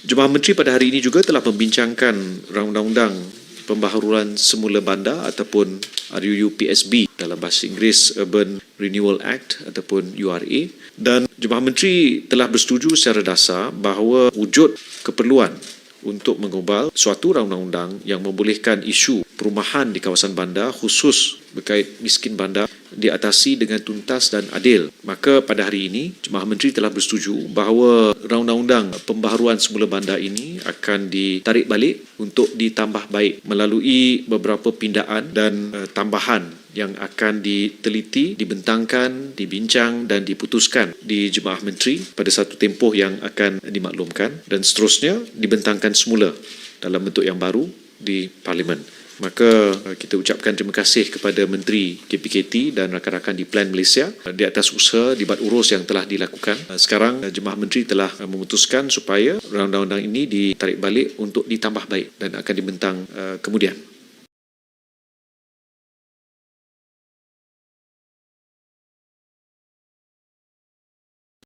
Jemaah Menteri pada hari ini juga telah membincangkan undang-undang pembaharuan semula bandar ataupun RUU-PSB dalam bahasa Inggeris Urban Renewal Act ataupun URA, dan Jemaah Menteri telah bersetuju secara dasar bahawa wujud keperluan untuk mengubal suatu undang-undang yang membolehkan isu perumahan di kawasan bandar khusus berkait miskin bandar diatasi dengan tuntas dan adil. Maka pada hari ini Jemaah Menteri telah bersetuju bahawa undang-undang pembaharuan semula bandar ini akan ditarik balik untuk ditambah baik melalui beberapa pindaan dan tambahan yang akan diteliti, dibentangkan, dibincang dan diputuskan di Jemaah Menteri pada satu tempoh yang akan dimaklumkan, dan seterusnya dibentangkan semula dalam bentuk yang baru di Parlimen. Maka kita ucapkan terima kasih kepada Menteri KPKT dan rakan-rakan di Plan Malaysia di atas usaha dibat urus yang telah dilakukan. Sekarang Jemaah Menteri telah memutuskan supaya undang-undang ini ditarik balik untuk ditambah baik dan akan dibentang kemudian.